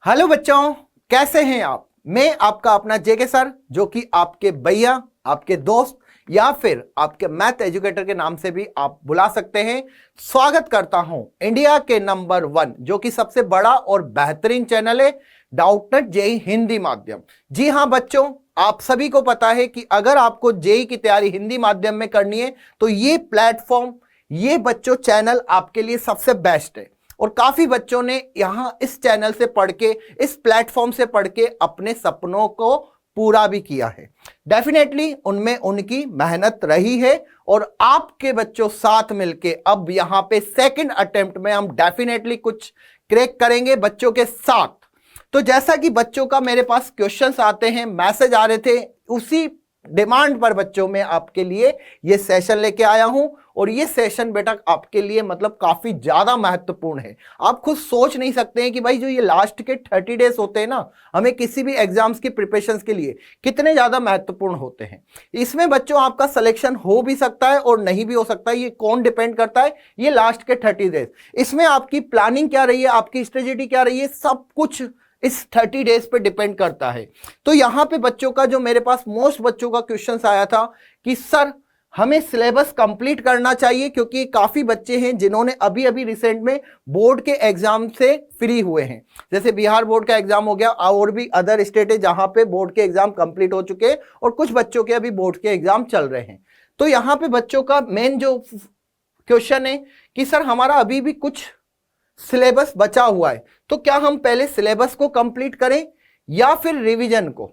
Hello बच्चों, कैसे हैं आप। मैं आपका अपना जेके सर, जो कि आपके भैया, आपके दोस्त या फिर आपके मैथ एजुकेटर के नाम से भी आप बुला सकते हैं। स्वागत करता हूं इंडिया के नंबर 1 जो कि सबसे बड़ा और बेहतरीन चैनल है डाउटनेट जेई हिंदी माध्यम। जी हां बच्चों, आप सभी को पता है कि अगर आपको जेई की तैयारी हिंदी माध्यम में करनी है तो ये प्लेटफॉर्म, ये बच्चों चैनल आपके लिए सबसे बेस्ट है। और काफी बच्चों ने यहां इस चैनल से पढ़ के, इस प्लेटफॉर्म से पढ़ के अपने सपनों को पूरा भी किया है। डेफिनेटली उनमें उनकी मेहनत रही है और आपके बच्चों साथ मिलके अब यहां पे सेकंड अटेम्प्ट में हम डेफिनेटली कुछ क्रैक करेंगे बच्चों के साथ। तो जैसा कि बच्चों का मेरे पास क्वेश्चंस आते हैं, मैसेज आ रहे थे, उसी डिमांड पर बच्चों में आपके लिए ये सेशन लेके आया हूं। और ये सेशन बेटा आपके लिए मतलब काफी ज्यादा महत्वपूर्ण है। आप खुद सोच नहीं सकते हैं कि भाई जो ये लास्ट के 30 डेज होते हैं ना, हमें किसी भी एग्जाम्स की प्रिपरेशन के लिए कितने ज्यादा महत्वपूर्ण होते हैं। इसमें बच्चों आपका सिलेक्शन हो भी सकता है और नहीं भी हो सकता है। ये कौन डिपेंड करता है? ये लास्ट के 30 डेज। इसमें आपकी प्लानिंग क्या रही है, आपकी स्ट्रेटेजी क्या रही है, सब कुछ इस 30 डेज पे डिपेंड करता है। तो यहां पे बच्चों का जो मेरे पास मोस्ट बच्चों का क्वेश्चन आया था कि सर हमें सिलेबस कंप्लीट करना चाहिए, क्योंकि काफी बच्चे हैं जिन्होंने अभी अभी रिसेंट में बोर्ड के एग्जाम से फ्री हुए हैं। जैसे बिहार बोर्ड का एग्जाम हो गया और भी अदर स्टेट है जहां पे बोर्ड के एग्जाम कंप्लीट हो चुके हैं और कुछ बच्चों के अभी बोर्ड के एग्जाम चल रहे हैं। तो यहां पे बच्चों का मेन जो क्वेश्चन है कि सर हमारा अभी भी कुछ सिलेबस बचा हुआ है, तो क्या हम पहले सिलेबस को कंप्लीट करें या फिर रिवीजन को।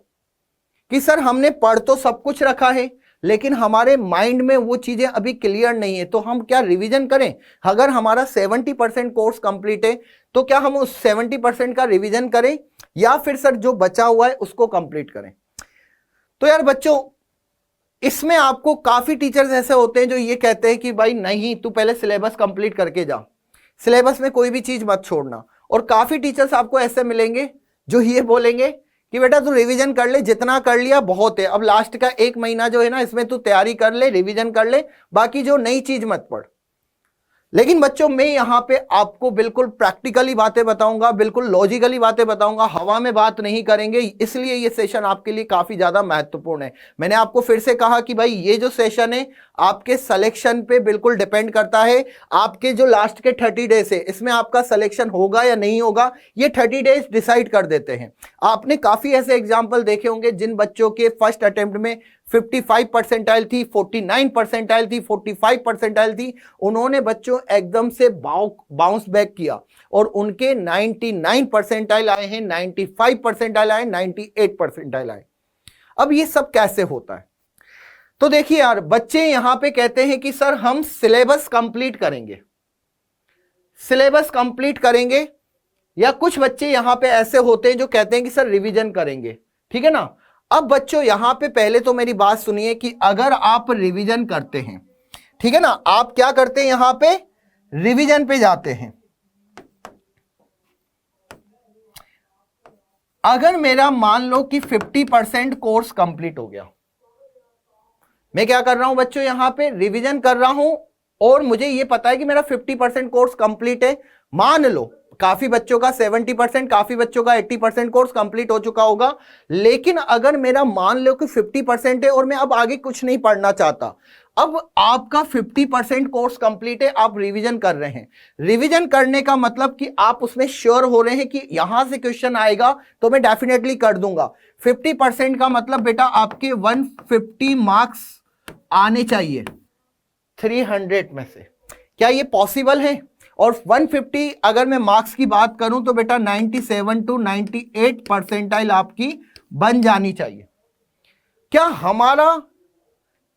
कि सर हमने पढ़ तो सब कुछ रखा है लेकिन हमारे माइंड में वो चीजें अभी क्लियर नहीं है, तो हम क्या रिवीजन करें। अगर हमारा 70% कोर्स कंप्लीट है तो क्या हम उस 70% का रिवीजन करें या फिर सर जो बचा हुआ है उसको कंप्लीट करें। तो यार बच्चों, इसमें आपको काफी टीचर्स ऐसे होते हैं जो ये कहते हैं कि भाई नहीं, तू पहले सिलेबस कंप्लीट करके जा, सिलेबस में कोई भी चीज मत छोड़ना। और काफी टीचर्स आपको ऐसे मिलेंगे जो ये बोलेंगे कि बेटा तू रिवीजन कर ले, जितना कर लिया बहुत है, अब लास्ट का 1 महीना जो है ना इसमें तू तैयारी कर ले, रिवीजन कर ले, बाकी जो नई चीज मत पढ़। लेकिन बच्चों मैं यहां पे आपको बिल्कुल प्रैक्टिकली बातें बताऊंगा, बिल्कुल लॉजिकली बातें बताऊंगा, हवा में बात नहीं करेंगे। इसलिए ये सेशन आपके लिए काफी ज्यादा महत्वपूर्ण है। मैंने आपको फिर से कहा कि भाई ये जो सेशन है आपके सिलेक्शन पे बिल्कुल डिपेंड करता है। आपके जो लास्ट के 30 डेज है इसमें आपका सिलेक्शन होगा या नहीं होगा, ये 30 डेज डिसाइड कर देते हैं। आपने काफी ऐसे एग्जाम्पल देखे होंगे जिन बच्चों के फर्स्ट अटेम्प्ट में 55 परसेंटाइल थी, 49 परसेंटाइल थी, 45 परसेंटाइल थी, उन्होंने बच्चों एकदम से बाउंस बैक किया और उनके 99 परसेंटाइल आए हैं, 95 परसेंटाइल आए, 98 परसेंटाइल आए। अब ये सब कैसे होता है? तो देखिए यार, बच्चे यहां पे कहते हैं कि सर हम सिलेबस कंप्लीट करेंगे, सिलेबस कंप्लीट करेंगे, या कुछ बच्चे यहां पे ऐसे होते हैं जो कहते हैं कि सर रिवीजन करेंगे। ठीक है ना। अब बच्चों यहां पे पहले तो मेरी बात सुनिए कि अगर आप रिवीजन करते हैं, ठीक है ना, आप क्या करते हैं, यहां पे रिवीजन पे जाते हैं। अगर मेरा मान लो कि 50% कोर्स कंप्लीट हो गया, मैं क्या कर रहा हूं बच्चों, यहां पे रिवीजन कर रहा हूं और मुझे यह पता है कि मेरा 50% कोर्स कंप्लीट है। मान लो काफी बच्चों का 70%, काफी बच्चों का 80% कोर्स कंप्लीट हो चुका होगा। लेकिन अगर मेरा मान लो कि 50% है और मैं अब आगे कुछ नहीं पढ़ना चाहता, अब आपका 50% कोर्स कंप्लीट है, आप रिवीजन कर रहे हैं। रिवीजन करने का मतलब कि आप उसमें श्योर हो रहे हैं कि यहां से क्वेश्चन आएगा तो मैं डेफिनेटली कर दूंगा। 50% का मतलब बेटा आपके 150 मार्क्स आने चाहिए 300 में से। क्या ये पॉसिबल है? और 150 अगर मैं मार्क्स की बात करूं तो बेटा 97 to 98 परसेंटाइल आपकी बन जानी चाहिए। क्या हमारा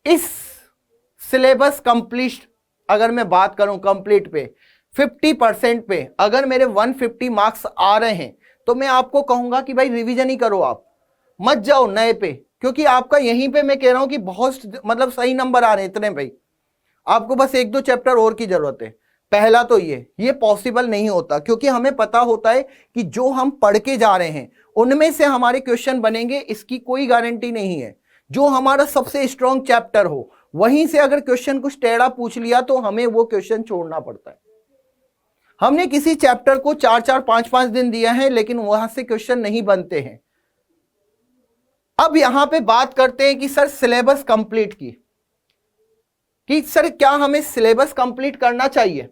इस सिलेबस कंप्लीट, अगर मैं बात करूं कंप्लीट पे 50% पे, अगर मेरे 150 मार्क्स आ रहे हैं तो मैं आपको कहूंगा कि भाई रिवीजन ही करो, आप मत जाओ नए पे, क्योंकि आपका यहीं पे मैं कह रहा हूं कि बहुत मतलब सही नंबर आ रहे हैं इतने भाई, आपको बस 1-2 चैप्टर और की जरूरत है। पहला तो ये पॉसिबल नहीं होता, क्योंकि हमें पता होता है कि जो हम पढ़ के जा रहे हैं उनमें से हमारे क्वेश्चन बनेंगे, इसकी कोई गारंटी नहीं है। जो हमारा सबसे स्ट्रॉन्ग चैप्टर हो वहीं से अगर क्वेश्चन कुछ टेढ़ा पूछ लिया तो हमें वो क्वेश्चन छोड़ना पड़ता है। हमने किसी चैप्टर को 4-4 5-5 दिन दिया है, लेकिन वहां से क्वेश्चन नहीं बनते हैं। अब यहां पे बात करते हैं कि सर सिलेबस कंप्लीट की, कि सर क्या हमें सिलेबस कंप्लीट करना चाहिए,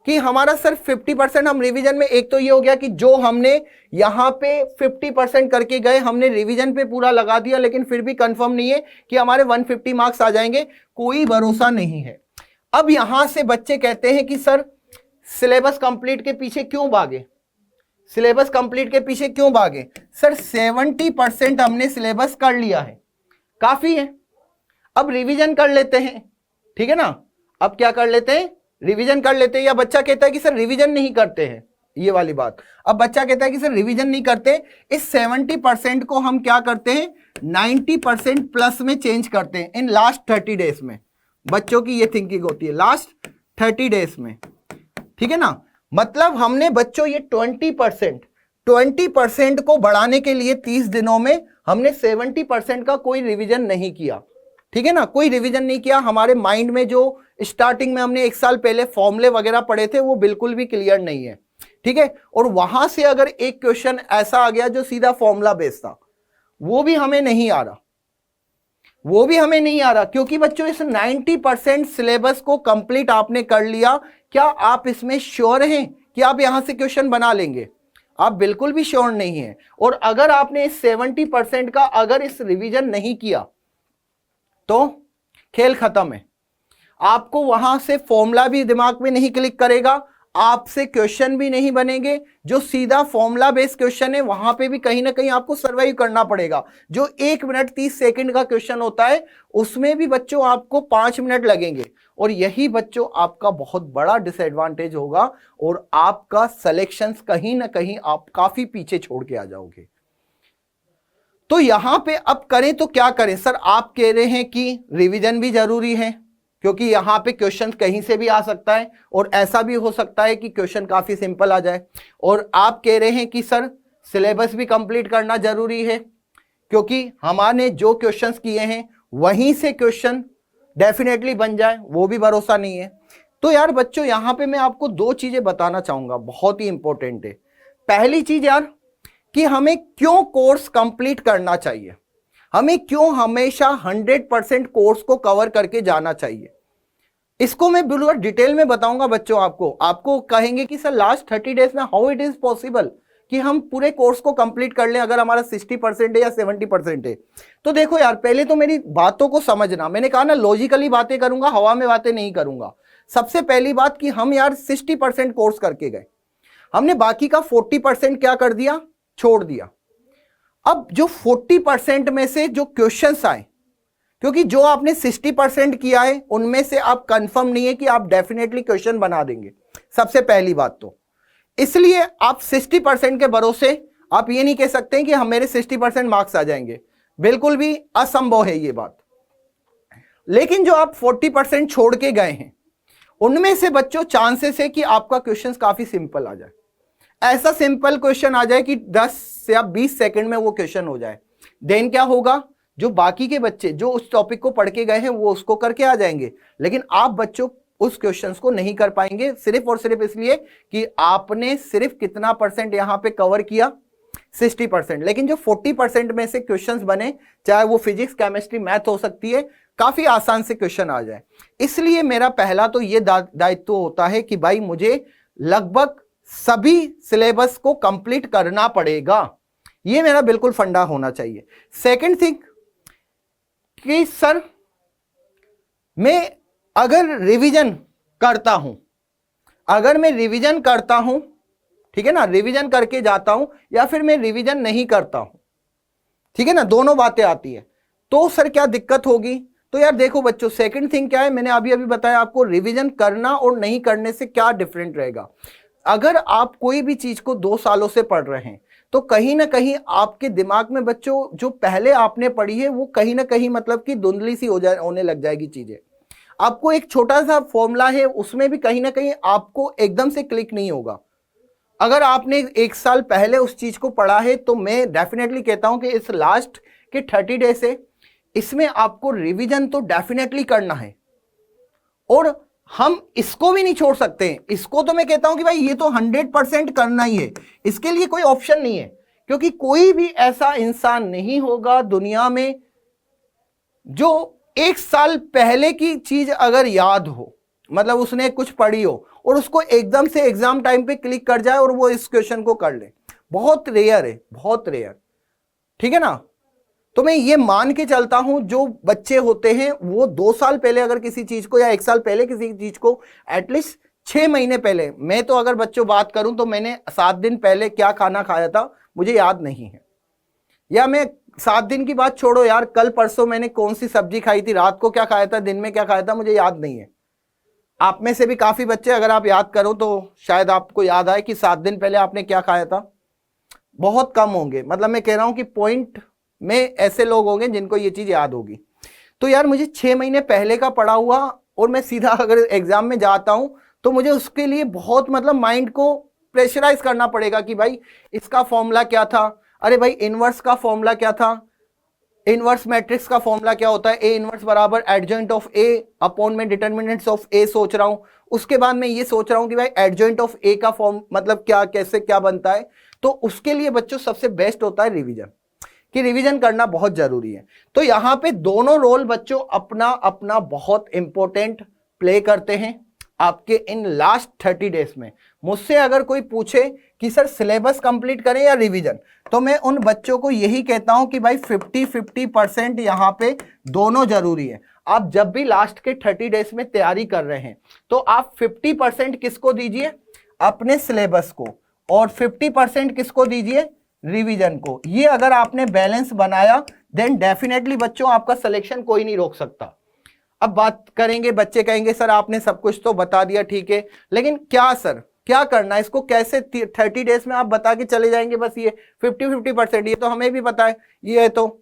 कि हमारा सर 50% हम रिवीजन में, एक तो ये हो गया कि जो हमने यहां पे 50% करके गए, हमने रिवीजन पे पूरा लगा दिया, लेकिन फिर भी कंफर्म नहीं है कि हमारे 150 मार्क्स आ जाएंगे, कोई भरोसा नहीं है। अब यहां से बच्चे कहते हैं कि सर सिलेबस कंप्लीट के पीछे क्यों भागे, सिलेबस कंप्लीट के पीछे क्यों भागे। सर 70% हमने सिलेबस कर लिया है, काफी है, अब रिवीजन कर लेते हैं, ठीक है ना। अब क्या कर लेते हैं, रिवीजन कर लेते हैं। या बच्चा कहता है कि सर रिवीजन नहीं करते हैं, ये वाली बात। अब बच्चा कहता है कि सर रिवीजन नहीं करते, इस 70% को हम क्या करते हैं, 90% प्लस में चेंज करते हैं इन लास्ट 30 डेज में। बच्चों की ये थिंकिंग होती है लास्ट 30 डेज में, ठीक है ना। मतलब हमने बच्चों ये 20% को बढ़ाने के लिए 30 दिनों में हमने 70% का कोई रिवीजन नहीं किया, ठीक है ना, कोई रिवीजन नहीं किया। हमारे माइंड में जो स्टार्टिंग में हमने 1 साल पहले फॉर्मूले वगैरह पढ़े थे वो बिल्कुल भी क्लियर नहीं है, ठीक है। और वहां से अगर एक क्वेश्चन ऐसा आ गया जो सीधा फॉर्मूला बेस्ड था, वो भी हमें नहीं आ रहा, वो भी हमें नहीं आ रहा, क्योंकि बच्चों इस 90% सिलेबस को कंप्लीट आपने कर लिया। क्या आप इसमें श्योर हैं कि आप यहां से क्वेश्चन बना लेंगे? आप बिल्कुल भी श्योर नहीं है। और अगर आपने इस 70% का अगर इस रिवीजन नहीं किया तो खेल खत्म है। आपको वहां से फॉर्मूला भी दिमाग में नहीं क्लिक करेगा, आपसे क्वेश्चन भी नहीं बनेंगे। जो सीधा फॉर्मूला बेस्ड क्वेश्चन है वहां पे भी कहीं ना कहीं आपको सर्वाइव करना पड़ेगा। जो 1 मिनट 30 सेकंड का क्वेश्चन होता है उसमें भी बच्चों आपको 5 मिनट लगेंगे, और यही बच्चों आपका बहुत बड़ा डिसएडवांटेज होगा, और आपका सिलेक्शंस कहीं ना कहीं आप काफी पीछे छोड़ के आ जाओगे। तो यहां पे अब करें तो क्या करें? सर आप कह रहे हैं कि रिवीजन भी जरूरी है, क्योंकि यहां पे क्वेश्चन कहीं से भी आ सकता है, और ऐसा भी हो सकता है कि क्वेश्चन काफी सिंपल आ जाए। और आप कह रहे हैं कि सर सिलेबस भी कंप्लीट करना जरूरी है, क्योंकि हमारे जो क्वेश्चंस किए हैं वहीं से क्वेश्चन डेफिनेटली बन जाए, वो भी भरोसा नहीं है। तो यार बच्चों यहां पे मैं आपको 2 चीजें बताना चाहूंगा, बहुत ही इंपॉर्टेंट है। पहली चीज यार कि हमें क्यों कोर्स कंप्लीट करना चाहिए, हमें क्यों हमेशा 100% कोर्स को कवर करके जाना चाहिए, इसको मैं बिल्कुल डिटेल में बताऊंगा बच्चों। आपको कहेंगे कि सर लास्ट 30 डेज में हाउ इट इज पॉसिबल कि हम पूरे कोर्स को कंप्लीट कर लें अगर हमारा 60% है या 70% है। तो देखो यार, पहले तो मेरी बातों को समझना, मैंने कहा ना लॉजिकली बातें करूंगा, हवा में बातें नहीं करूंगा। सबसे पहली बात कि हम यार 60% कोर्स करके गए, हमने बाकी का 40% क्या कर दिया, छोड़ दिया। अब जो 40% में से जो क्वेश्चंस आए, क्योंकि जो आपने 60% किया है उनमें से आप कंफर्म नहीं है कि आप डेफिनेटली क्वेश्चन बना देंगे, सबसे पहली बात तो। इसलिए आप 60% के भरोसे आप ये नहीं कह सकते कि हम मेरे 60% मार्क्स आ जाएंगे, बिल्कुल भी असंभव है ये बात। लेकिन जो आप 40% छोड़ के गए हैं उनमें से बच्चों चांसेस है कि आपका क्वेश्चन काफी सिंपल आ जाए, ऐसा सिंपल क्वेश्चन आ जाए कि 10 या 20 सेकंड में वो क्वेश्चन हो जाए। देन क्या होगा, जो बाकी के बच्चे जो उस टॉपिक को पढ़ के गए हैं वो उसको करके आ जाएंगे, लेकिन आप बच्चों उस क्वेश्चंस को नहीं कर पाएंगे, सिर्फ और सिर्फ इसलिए कि आपने सिर्फ कितना परसेंट यहां पे कवर किया, 60%। लेकिन जो 40% में से क्वेश्चंस बने, चाहे वो फिजिक्स केमिस्ट्री मैथ हो सकती है, काफी आसान से क्वेश्चन आ जाए। इसलिए मेरा पहला तो ये दायित्व होता है कि भाई मुझे लगभग सभी सिलेबस को कंप्लीट करना पड़ेगा, ये मेरा बिल्कुल फंडा होना चाहिए। सेकंड थिंग कि सर मैं अगर रिवीजन करता हूं, अगर मैं रिवीजन करता हूं, ठीक है ना, रिवीजन करके जाता हूं, या फिर मैं रिवीजन नहीं करता हूं, ठीक है ना, दोनों बातें आती है, तो सर क्या दिक्कत होगी? तो यार देखो बच्चों, सेकंड थिंग क्या है, मैंने अभी बताया आपको, रिवीजन करना और नहीं करने से क्या डिफरेंट रहेगा। अगर आप कोई भी चीज को 2 सालों से पढ़ रहे हैं तो कहीं ना कहीं आपके दिमाग में बच्चों जो पहले आपने पढ़ी है वो कहीं ना कहीं मतलब कि धुंधली सी होने लग जाएगी चीजें। आपको एक छोटा सा फॉर्मूला है उसमें भी कहीं ना कहीं आपको एकदम से क्लिक नहीं होगा। अगर आपने 1 साल पहले उस चीज को पढ़ा है तो मैं डेफिनेटली कहता हूं कि इस लास्ट के 30 डेज से इसमें आपको रिवीजन तो डेफिनेटली करना है। और हम इसको भी नहीं छोड़ सकते। इसको तो मैं कहता हूं कि भाई ये तो 100% करना ही है, इसके लिए कोई ऑप्शन नहीं है, क्योंकि कोई भी ऐसा इंसान नहीं होगा दुनिया में जो 1 साल पहले की चीज अगर याद हो, मतलब उसने कुछ पढ़ी हो और उसको एकदम से एग्जाम टाइम पे क्लिक कर जाए और वो इस क्वेश्चन को कर ले। बहुत रेयर है, बहुत रेयर, ठीक है ना। तो मैं ये मान के चलता हूं जो बच्चे होते हैं वो 2 साल पहले अगर किसी चीज को या 1 साल पहले किसी चीज को, एटलीस्ट 6 महीने पहले, मैं तो अगर बच्चों बात करूं तो मैंने 7 दिन पहले क्या खाना खाया था मुझे याद नहीं है, या मैं 7 दिन की बात छोड़ो यार, कल परसों मैंने कौन सी सब्जी खाई थी, रात को क्या खाया था, दिन में क्या खाया था, मुझे याद नहीं है। आप में से भी काफी बच्चे अगर आप याद करो तो शायद आपको याद आए कि 7 दिन पहले आपने क्या खाया था। बहुत कम होंगे, मतलब मैं कह रहा हूं कि पॉइंट में ऐसे लोग होंगे जिनको ये चीज याद होगी। तो यार मुझे 6 महीने पहले का पढ़ा हुआ और मैं सीधा अगर एग्जाम में जाता हूं तो मुझे उसके लिए बहुत मतलब माइंड को प्रेशराइज करना पड़ेगा कि भाई इसका फॉर्मूला क्या था, अरे भाई इनवर्स का फॉर्मूला क्या था, इनवर्स मैट्रिक्स का फॉर्मूला क्या होता है, ए इनवर्स बराबर एडजॉइंट ऑफ ए अपॉन में डिटर्मिनेंट्स ऑफ ए सोच रहा हूं। उसके बाद मैं ये सोच रहा हूं कि भाई एडजॉइंट ऑफ ए का फॉर्म मतलब क्या, कैसे क्या बनता है। तो उसके लिए बच्चों सबसे बेस्ट होता है रिवीजन, कि रिवीजन करना बहुत जरूरी है। तो यहां पे दोनों रोल बच्चों अपना अपना बहुत इंपॉर्टेंट प्ले करते हैं आपके इन लास्ट 30 डेज में। मुझसे अगर कोई पूछे कि सर सिलेबस कंप्लीट करें या रिवीजन, तो मैं उन बच्चों को यही कहता हूं कि भाई 50-50% यहां पे दोनों जरूरी है। आप जब भी लास्ट के 30 डेज में तैयारी कर रहे हैं तो आप 50% किसको दीजिए, अपने सिलेबस को, और 50% किसको दीजिए, रिवीजन को। ये अगर आपने बैलेंस बनाया देन डेफिनेटली बच्चों आपका सिलेक्शन कोई नहीं रोक सकता। अब बात करेंगे, बच्चे कहेंगे सर आपने सब कुछ तो बता दिया, ठीक है, लेकिन क्या सर क्या करना है इसको, कैसे 30 डेज में आप बता के चले जाएंगे बस ये 50-50%, ये तो हमें भी पता है ये है, तो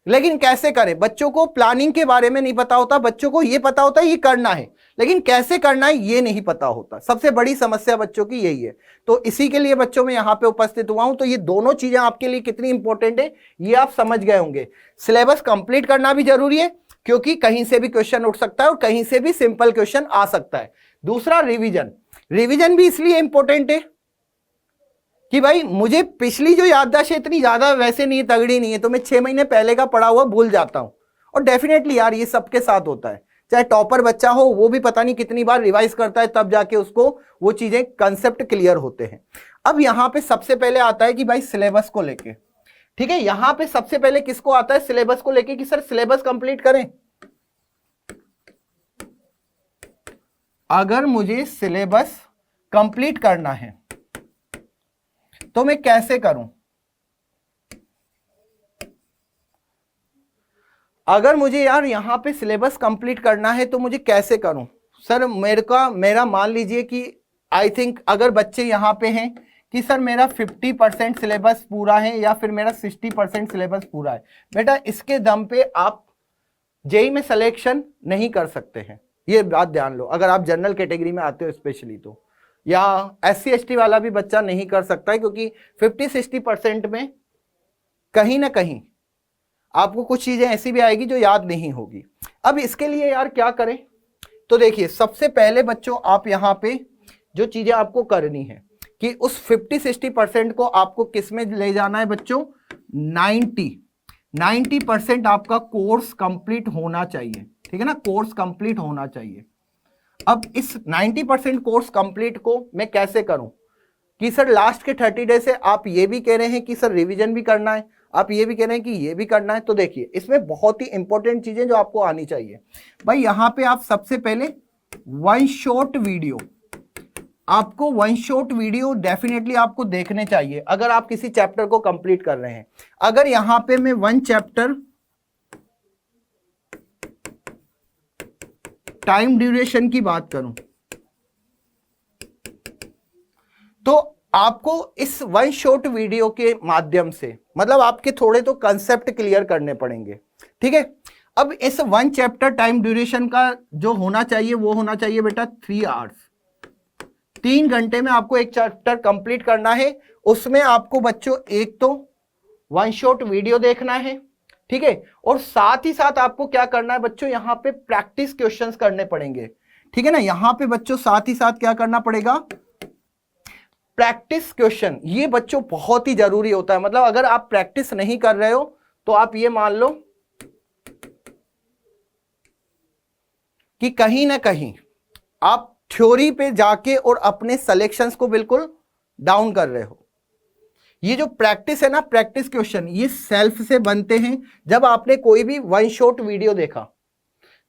लेकिन कैसे करें। बच्चों को प्लानिंग के बारे में नहीं पता होता, बच्चों को ये पता होता है ये करना है, लेकिन कैसे करना है ये नहीं पता होता। सबसे बड़ी समस्या बच्चों की यही है। तो इसी के लिए बच्चों में यहां पे उपस्थित हुआ हूं। तो ये दोनों चीजें आपके लिए कितनी इंपॉर्टेंट है ये आप समझ गए होंगे। सिलेबस कंप्लीट करना भी जरूरी है क्योंकि कहीं से भी क्वेश्चन उठ सकता है और कहीं से भी सिंपल क्वेश्चन आ सकता है। दूसरा रिवीजन, रिवीजन भी इसलिए इंपॉर्टेंट है कि भाई मुझे पिछली जो याददाश्त है इतनी ज्यादा वैसे नहीं, तगड़ी नहीं है, तो मैं 6 महीने पहले का पढ़ा हुआ भूल जाता हूं। और डेफिनेटली यार ये सबके साथ होता है, चाहे टॉपर बच्चा हो वो भी पता नहीं कितनी बार रिवाइज करता है तब जाके उसको वो चीजें कंसेप्ट क्लियर होते हैं। अब यहां पे सबसे पहले आता है कि भाई सिलेबस को लेके, ठीक है, यहां पे सबसे पहले किसको आता है सिलेबस को लेके कि सर सिलेबस कंप्लीट करें। अगर मुझे सिलेबस कंप्लीट करना है तो मैं कैसे करूं। अगर मुझे यार यहां पे सिलेबस कंप्लीट करना है तो मुझे कैसे करूं सर। मेरा मान लीजिए कि आई थिंक अगर बच्चे यहां पे हैं कि सर मेरा 50% सिलेबस पूरा है या फिर मेरा 60% सिलेबस पूरा है, बेटा इसके दम पे आप जेई में सिलेक्शन नहीं कर सकते हैं, ये बात ध्यान लो। अगर आप जनरल कैटेगरी में आते हो स्पेशली तो, या SC/ST वाला भी बच्चा नहीं कर सकता है, क्योंकि 50-60% में कहीं ना कहीं आपको कुछ चीजें ऐसी भी आएगी जो याद नहीं होगी। अब इसके लिए यार क्या करें, तो देखिए सबसे पहले बच्चों आप यहां पे जो चीजें आपको करनी है कि उस 50-60% को आपको किस में ले जाना है बच्चों, 90% आपका कोर्स कंप्लीट होना चाहिए, ठीक है ना, कोर्स कंप्लीट होना चाहिए। अब इस 90% कोर्स कंप्लीट को मैं कैसे करूं कि सर लास्ट के 30 डे से आप ये भी कह रहे हैं कि सर रिवीजन भी करना है, आप ये भी कह रहे हैं कि ये भी करना है। तो देखिए इसमें बहुत ही इंपॉर्टेंट चीजें जो आपको आनी चाहिए भाई। यहां पे आप सबसे पहले वन शॉट वीडियो, आपको वन शॉट वीडियो डेफिनेटली आपको देखने चाहिए अगर आप किसी चैप्टर को कंप्लीट कर रहे हैं। अगर यहां पे मैं वन चैप्टर टाइम ड्यूरेशन की बात करूं तो आपको इस वन शॉट वीडियो के माध्यम से मतलब आपके थोड़े तो कंसेप्ट क्लियर करने पड़ेंगे, ठीक है। अब इस वन चैप्टर टाइम ड्यूरेशन का जो होना चाहिए वो होना चाहिए बेटा 3 आवर्स। 3 घंटे में आपको एक चैप्टर कंप्लीट करना है। उसमें आपको बच्चों एक तो वन शॉट वीडियो देखना है, ठीक है, और साथ ही साथ आपको क्या करना है बच्चों, यहां पे प्रैक्टिस क्वेश्चंस करने पड़ेंगे, ठीक है ना। यहां पे बच्चों साथ ही साथ क्या करना पड़ेगा, प्रैक्टिस क्वेश्चन। ये बच्चों बहुत ही जरूरी होता है, मतलब अगर आप प्रैक्टिस नहीं कर रहे हो तो आप ये मान लो कि कहीं ना कहीं आप थ्योरी पे जाके और अपने सिलेक्शंस को बिल्कुल डाउन कर रहे हो। ये जो प्रैक्टिस है ना, प्रैक्टिस क्वेश्चन, ये सेल्फ से बनते हैं। जब आपने कोई भी वन शॉट वीडियो देखा,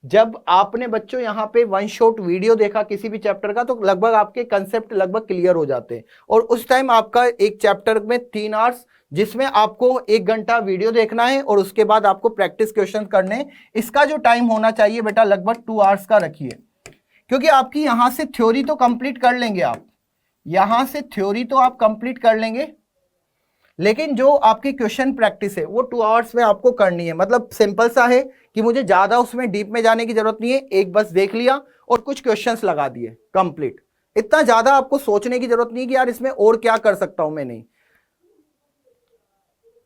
जब आपने बच्चों यहां पे वन शॉट वीडियो देखा किसी भी चैप्टर का, तो लगभग आपके कंसेप्ट लगभग क्लियर हो जाते हैं। और उस टाइम आपका एक चैप्टर में 3 आवर्स, जिसमें आपको 1 घंटा वीडियो देखना है और उसके बाद आपको प्रैक्टिस क्वेश्चन करने हैं। इसका जो टाइम होना चाहिए बेटा लगभग 2 आवर्स का रखिए, क्योंकि आपकी यहां से थ्योरी तो कंप्लीट कर लेंगे आप, यहां से थ्योरी तो आप कंप्लीट कर लेंगे, लेकिन जो आपकी क्वेश्चन प्रैक्टिस है वो 2 आवर्स में आपको करनी है। मतलब सिंपल सा है कि मुझे ज्यादा उसमें डीप में जाने की जरूरत नहीं है, एक बस देख लिया और कुछ क्वेश्चंस लगा दिए, कंप्लीट। इतना ज्यादा आपको सोचने की जरूरत नहीं कि यार इसमें और क्या कर सकता हूं मैं, नहीं,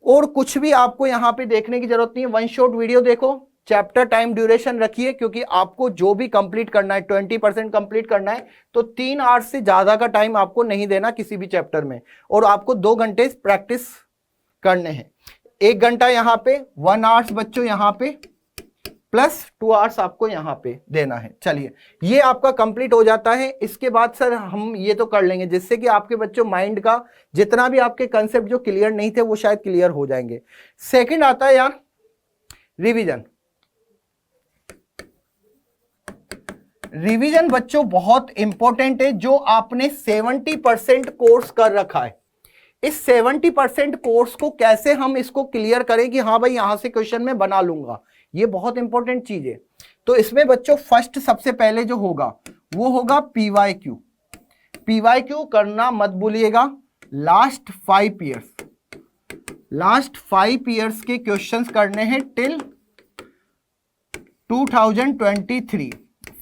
और कुछ भी आपको यहां पे देखने की जरूरत नहीं है। वन शॉट वीडियो देखो, चैप्टर टाइम ड्यूरेशन रखिए, क्योंकि आपको जो भी कंप्लीट करना है 20% कंप्लीट करना है, तो 3 आवर्स से ज्यादा का टाइम आपको नहीं देना किसी भी चैप्टर में, और आपको 2 घंटे प्रैक्टिस करने हैं। 1 घंटा यहां पे, 1 आवर्स बच्चों यहां पे, प्लस 2 आवर्स आपको यहां पे देना है। चलिए ये आपका कंप्लीट हो जाता है। इसके बाद सर हम ये तो कर लेंगे जिससे कि आपके बच्चों माइंड का जितना भी आपके कंसेप्ट जो क्लियर नहीं थे वो शायद क्लियर हो जाएंगे। सेकंड आता है यार रिवीजन। रिवीजन बच्चों बहुत इंपॉर्टेंट है। जो आपने 70% कोर्स कर रखा है, इस 70% कोर्स को कैसे हम इसको क्लियर करें कि हाँ भाई यहां से क्वेश्चन मैं बना लूंगा, ये बहुत इंपॉर्टेंट चीज है। तो इसमें बच्चों फर्स्ट सबसे पहले जो होगा वो होगा पीवाईक्यू। पीवाईक्यू करना मत भूलिएगा। लास्ट 5 ईयर्स के क्वेश्चंस करने हैं टिल 2023,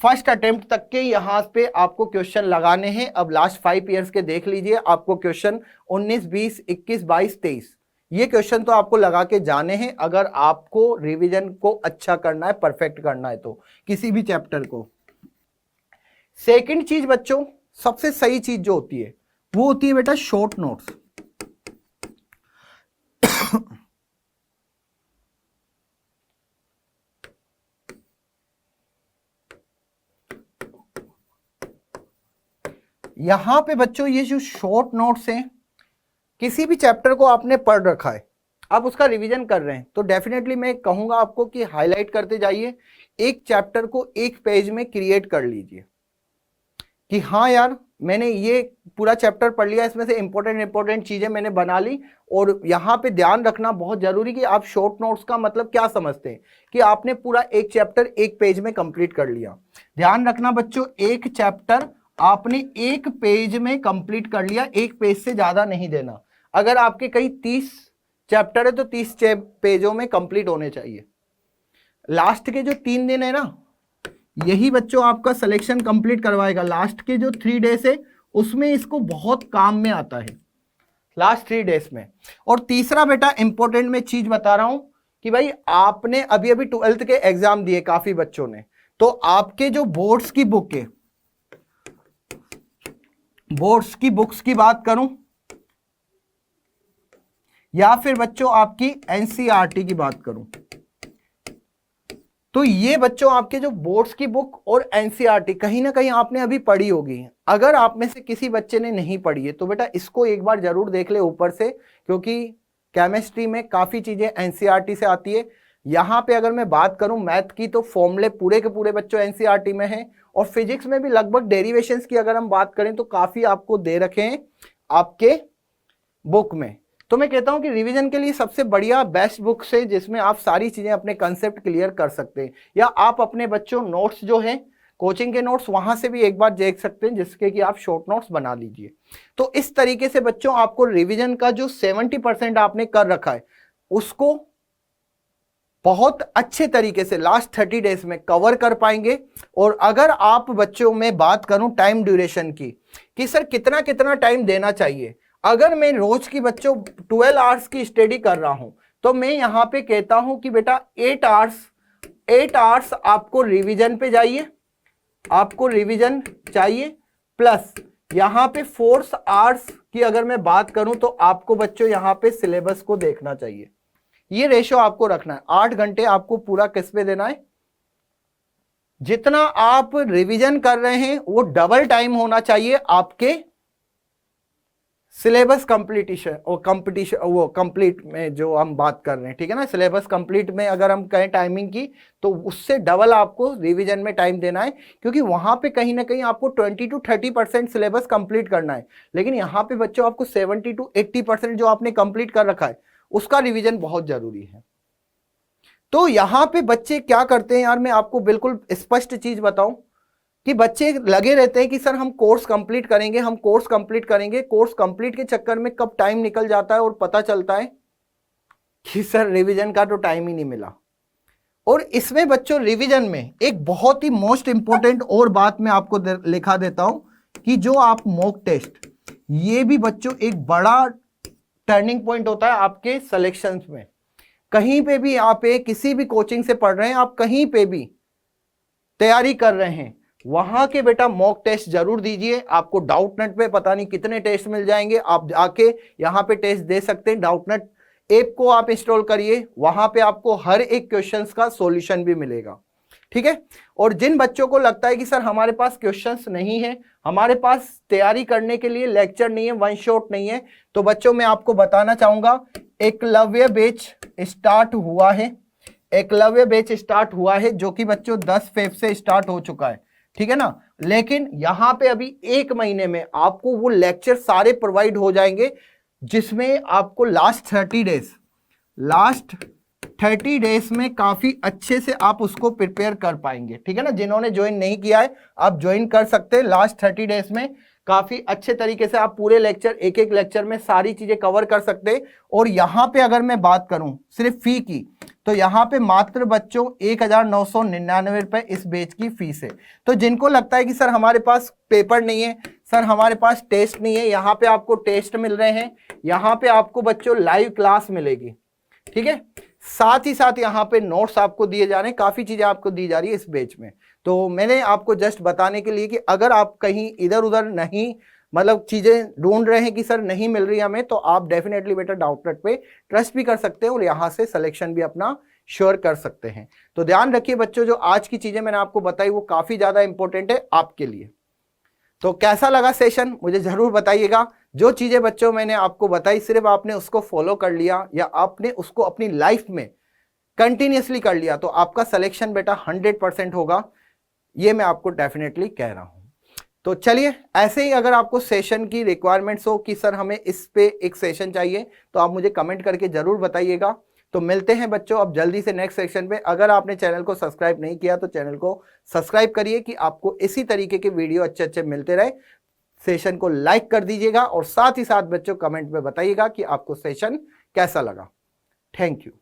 फर्स्ट अटेम्प्ट तक के यहां पे आपको क्वेश्चन लगाने हैं। अब लास्ट 5 ईयर्स के देख लीजिए, आपको क्वेश्चन 19, 20, 21, 22, 23 ये क्वेश्चन तो आपको लगा के जाने हैं, अगर आपको रिवीजन को अच्छा करना है, परफेक्ट करना है तो किसी भी चैप्टर को। सेकंड चीज बच्चों, सबसे सही चीज जो होती है वो होती है बेटा शॉर्ट नोट्स। यहां पे बच्चों ये जो शॉर्ट नोट्स हैं, किसी भी चैप्टर को आपने पढ़ रखा है, आप उसका रिवीजन कर रहे हैं, तो डेफिनेटली मैं कहूंगा आपको कि हाईलाइट करते जाइए। एक चैप्टर को एक पेज में क्रिएट कर लीजिए कि हाँ यार मैंने ये पूरा चैप्टर पढ़ लिया, इसमें से इंपॉर्टेंट चीजें मैंने बना ली। और यहाँ पे ध्यान रखना बहुत जरूरी कि आप शॉर्ट नोट्स का मतलब क्या समझते हैं, कि आपने पूरा एक चैप्टर एक पेज में कंप्लीट कर लिया। ध्यान रखना बच्चों, एक चैप्टर आपने एक पेज में कंप्लीट कर लिया, एक पेज से ज्यादा नहीं देना। अगर आपके कई 30 चैप्टर है तो 30 पेजों में कंप्लीट होने चाहिए। लास्ट के जो 3 दिन है ना, यही बच्चों आपका सिलेक्शन कंप्लीट करवाएगा। लास्ट के जो 3 डेज है उसमें इसको बहुत काम में आता है, लास्ट 3 डेज में। और तीसरा बेटा इंपॉर्टेंट मैं चीज बता रहा हूं कि भाई आपने अभी 12th के एग्जाम दिए काफी बच्चों ने, तो आपके जो बोर्ड्स की बुक है, बोर्ड्स की बुक्स की बात करूं या फिर बच्चों आपकी एनसीईआरटी की बात करूं, तो ये बच्चों आपके जो बोर्ड्स की बुक और एनसीईआरटी कहीं ना कहीं आपने अभी पढ़ी होगी। अगर आप में से किसी बच्चे ने नहीं पढ़ी है तो बेटा इसको एक बार जरूर देख ले ऊपर से, क्योंकि केमिस्ट्री में काफी चीजें एनसीईआरटी से आती है। यहाँ पे अगर मैं बात करूं मैथ की, तो फॉर्मूले पूरे के पूरे बच्चों एनसीईआरटी में है, और फिजिक्स में भी लगभग डेरिवेशंस की अगर हम बात करें तो काफी आपको दे रखे हैं आपके बुक में। तो मैं कहता हूं कि रिवीजन के लिए सबसे बढ़िया बेस्ट बुक से जिसमें आप सारी चीजें अपने कंसेप्ट क्लियर कर सकते हैं, या आप अपने बच्चों नोट्स जो हैं कोचिंग के नोट्स वहां से भी एक बार देख सकते हैं, जिसके कि आप शॉर्ट नोट्स बना लीजिए। तो इस तरीके से बच्चों आपको रिवीजन का जो 70% आपने कर रखा है उसको बहुत अच्छे तरीके से लास्ट 30 डेज में कवर कर पाएंगे। और अगर आप बच्चों में बात करूं टाइम ड्यूरेशन की, कि सर कितना कितना टाइम देना चाहिए, अगर मैं रोज की बच्चों 12 आवर्स की स्टडी कर रहा हूं तो मैं यहां पे कहता हूं कि बेटा 8 आवर्स आपको रिवीजन पे जाइए, आपको रिवीजन चाहिए, प्लस यहां पे 4 आवर्स की अगर मैं बात करूं तो आपको बच्चों यहां पे सिलेबस को देखना चाहिए। ये रेशियो आपको रखना है। 8 घंटे आपको पूरा किस पे देना है, जितना आप रिवीजन कर रहे हैं वो डबल टाइम होना चाहिए आपके सिलेबस कंप्लीटिशन और कंपटीशन वो कंप्लीट में जो हम बात कर रहे हैं, ठीक है ना। सिलेबस कंप्लीट में अगर हम कहें टाइमिंग की तो उससे डबल आपको रिवीजन में टाइम देना है, क्योंकि वहां पे कहीं ना कहीं आपको 20 to 30% सिलेबस कंप्लीट करना है, लेकिन यहाँ पे बच्चों आपको 70 to 80% जो आपने कंप्लीट कर रखा है उसका रिवीजन बहुत जरूरी है। तो यहां पे बच्चे क्या करते हैं यार, मैं आपको बिल्कुल स्पष्ट चीज बताऊं कि बच्चे लगे रहते हैं कि सर हम कोर्स कंप्लीट करेंगे, हम कोर्स कंप्लीट करेंगे। कोर्स कंप्लीट के चक्कर में कब टाइम निकल जाता है और पता चलता है कि सर रिवीजन का तो टाइम ही नहीं मिला। और इसमें बच्चों रिवीजन में एक बहुत ही मोस्ट इंपॉर्टेंट और बात मैं आपको लिखा देता हूं कि जो आप मॉक टेस्ट, ये भी बच्चों एक बड़ा टर्निंग पॉइंट होता है आपके सिलेक्शंस में। कहीं पे भी आप किसी भी कोचिंग से पढ़ रहे हैं, आप कहीं पे भी तैयारी कर रहे हैं, वहां के बेटा मॉक टेस्ट जरूर दीजिए। आपको डाउटनेट पे पता नहीं कितने टेस्ट मिल जाएंगे, आप आके यहां पे टेस्ट दे सकते हैं। डाउटनेट ऐप को आप इंस्टॉल करिए, वहां पे आपको हर एक क्वेश्चंस का सॉल्यूशन भी मिलेगा, ठीक है। और जिन बच्चों को लगता है कि सर हमारे पास क्वेश्चंस नहीं है, हमारे पास तैयारी करने के लिए लेक्चर नहीं है, वन शॉट नहीं है, तो बच्चों मैं आपको बताना चाहूंगा एकलव्य बैच स्टार्ट हुआ है। एकलव्य बैच स्टार्ट हुआ है जो कि बच्चों 10 फेब से स्टार्ट हो चुका है, ठीक है ना। लेकिन यहां पे अभी 1 महीने में आपको वो लेक्चर सारे प्रोवाइड हो जाएंगे, जिसमें आपको लास्ट 30 डेज में काफी अच्छे से आप उसको प्रिपेयर कर पाएंगे, ठीक है ना। जिन्होंने ज्वाइन नहीं किया है आप ज्वाइन कर सकते हैं। लास्ट 30 डेज में काफी अच्छे तरीके से आप पूरे लेक्चर, एक एक लेक्चर में सारी चीजें कवर कर सकते हैं। और यहां पे अगर मैं बात करूं सिर्फ फी की, तो यहां पे मात्र बच्चों 1999 रुपए इस बैच की फीस है। तो जिनको लगता है कि सर हमारे पास पेपर नहीं है, सर हमारे पास टेस्ट नहीं है, यहाँ पे आपको टेस्ट मिल रहे हैं, यहाँ पे आपको बच्चों लाइव क्लास मिलेगी, ठीक है। साथ ही साथ यहाँ पे नोट्स आपको दिए जा रहे हैं, काफी चीजें आपको दी जा रही है इस बैच में। तो मैंने आपको जस्ट बताने के लिए कि अगर आप कहीं इधर उधर नहीं मतलब चीजें ढूंढ रहे हैं कि सर नहीं मिल रही हमें, तो आप डेफिनेटली बेटा डाउटनेट पे ट्रस्ट भी कर सकते हैं और यहाँ से सिलेक्शन भी अपना श्योर कर सकते हैं। तो ध्यान रखिए बच्चों, जो आज की चीजें मैंने आपको बताई वो काफी ज्यादा इंपॉर्टेंट है आपके लिए। तो कैसा लगा सेशन मुझे जरूर बताइएगा। जो चीजें बच्चों मैंने आपको बताई सिर्फ आपने उसको फॉलो कर लिया या आपने उसको अपनी लाइफ में कंटिन्यूअसली कर लिया, तो आपका सिलेक्शन बेटा 100% होगा, ये मैं आपको डेफिनेटली कह रहा हूं। तो चलिए, ऐसे ही अगर आपको सेशन की रिक्वायरमेंट्स हो कि सर हमें इस पे एक सेशन चाहिए, तो आप मुझे कमेंट करके जरूर बताइएगा। तो मिलते हैं बच्चों अब जल्दी से नेक्स्ट सेक्शन पे। अगर आपने चैनल को सब्सक्राइब नहीं किया तो चैनल को सब्सक्राइब करिए कि आपको इसी तरीके के वीडियो अच्छे अच्छे मिलते रहे। सेशन को लाइक कर दीजिएगा और साथ ही साथ बच्चों कमेंट में बताइएगा कि आपको सेशन कैसा लगा। Thank you.